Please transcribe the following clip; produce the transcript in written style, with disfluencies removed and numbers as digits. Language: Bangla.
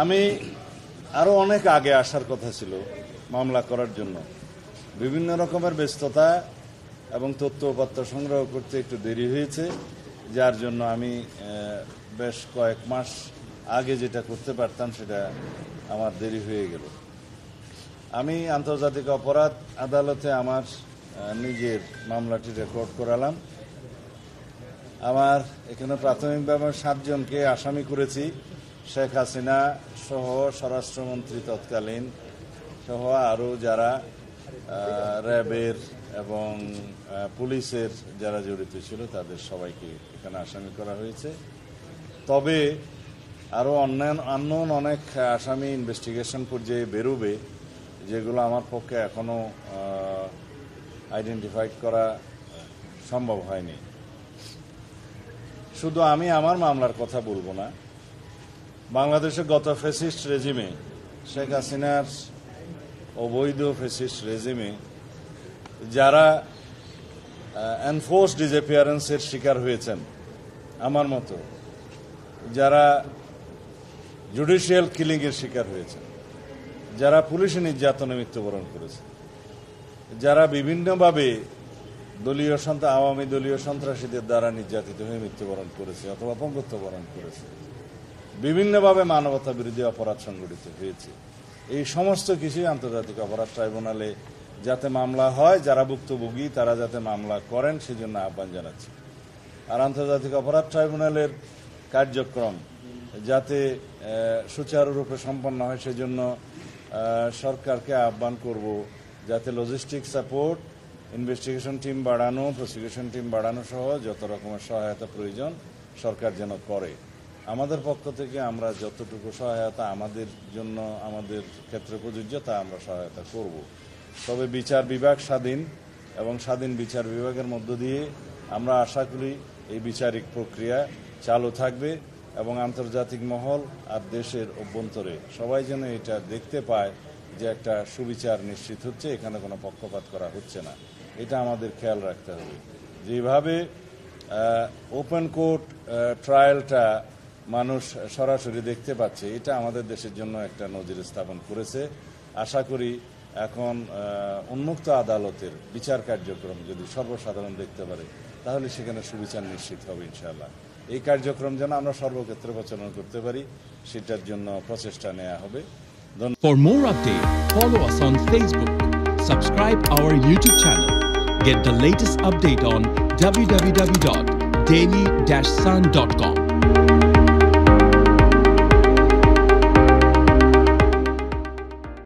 আমি আরও অনেক আগে আসার কথা ছিল মামলা করার জন্য। বিভিন্ন রকমের ব্যস্ততা এবং তথ্য উপাত্ত সংগ্রহ করতে একটু দেরি হয়েছে, যার জন্য আমি বেশ কয়েক মাস আগে যেটা করতে পারতাম সেটা আমার দেরি হয়ে গেল। আমি আন্তর্জাতিক অপরাধ আদালতে আমার নিজের মামলাটি রেকর্ড করালাম। আমার এখানে প্রাথমিকভাবে 7 জনকে আসামি করেছি। শেখ হাসিনা সহ স্বরাষ্ট্রমন্ত্রী তৎকালীন সহ আরও যারা র্যাবের এবং পুলিশের যারা জড়িত ছিল তাদের সবাইকে এখানে আসামি করা হয়েছে। তবে আরও অন্য অনেক আসামি ইনভেস্টিগেশন পর্যায়ে বেরোবে, যেগুলো আমার পক্ষে এখনও আইডেন্টিফাইড করা সম্ভব হয়নি। শুধু আমি আমার মামলার কথা বলবো না, বাংলাদেশের গত ফ্যাসিস্ট রেজিমে, শেখ হাসিনার অবৈধ ফ্যাসিস্ট রেজিমে যারা এনফোর্স ডিসঅ্যাপিয়ারেন্সের শিকার হয়েছেন আমার মতো, যারা জুডিশিয়াল কিলিংয়ের শিকার হয়েছেন, যারা পুলিশি নির্যাতনে মৃত্যুবরণ করেছে, যারা বিভিন্নভাবে আওয়ামী দলীয় সন্ত্রাসীদের দ্বারা নির্যাতিত হয়ে মৃত্যুবরণ করেছে অথবা পঙ্গুত্ব বরণ করেছে, বিভিন্নভাবে মানবতা বিরোধী অপরাধ সংঘটিত হয়েছে। এই সমস্ত কিছুই আন্তর্জাতিক অপরাধ ট্রাইব্যুনালে যাতে মামলা হয়, যারা ভুক্তভোগী তারা যাতে মামলা করেন সেজন্য আহ্বান জানাচ্ছি। আর আন্তর্জাতিক অপরাধ ট্রাইব্যুনালের কার্যক্রম যাতে সুচারুরূপে সম্পন্ন হয় সেজন্য সরকারকে আহ্বান করব যাতে লজিস্টিক সাপোর্ট, ইনভেস্টিগেশন টিম বাড়ানো, প্রসিকিউশন টিম বাড়ানো সহ যত রকমের সহায়তা প্রয়োজন সরকার যেন করে। আমাদের পক্ষ থেকে আমরা যতটুকু সহায়তা আমাদের জন্য আমাদের ক্ষেত্রে প্রযোজ্য তা আমরা সহায়তা করব। তবে বিচার বিভাগ স্বাধীন এবং স্বাধীন বিচার বিভাগের মধ্য দিয়ে আমরা আশা করি এই বিচারিক প্রক্রিয়া চালু থাকবে এবং আন্তর্জাতিক মহল আর দেশের অভ্যন্তরে সবাই যেন এটা দেখতে পায় যে একটা সুবিচার নিশ্চিত হচ্ছে, এখানে কোনো পক্ষপাত করা হচ্ছে না। এটা আমাদের খেয়াল রাখতে হবে। যেভাবে ওপেন কোর্ট ট্রায়ালটা মানুষ সরাসরি দেখতে পাচ্ছে, এটা আমাদের দেশের জন্য একটা নজির স্থাপন করেছে। আশা করি এখন উন্মুক্ত আদালতের বিচার কার্যক্রম যদি সর্বসাধারণ দেখতে পারে তাহলে সেখানে সুবিচার নিশ্চিত হবে ইনশাআল্লাহ। এই কার্যক্রম যেন আমরা সর্বক্ষেত্রে প্রচলন করতে পারি সেটার জন্য প্রচেষ্টা নেওয়া হবে। For more updates, follow us on Facebook, subscribe our YouTube channel, get the latest update on www.daily-sun.com.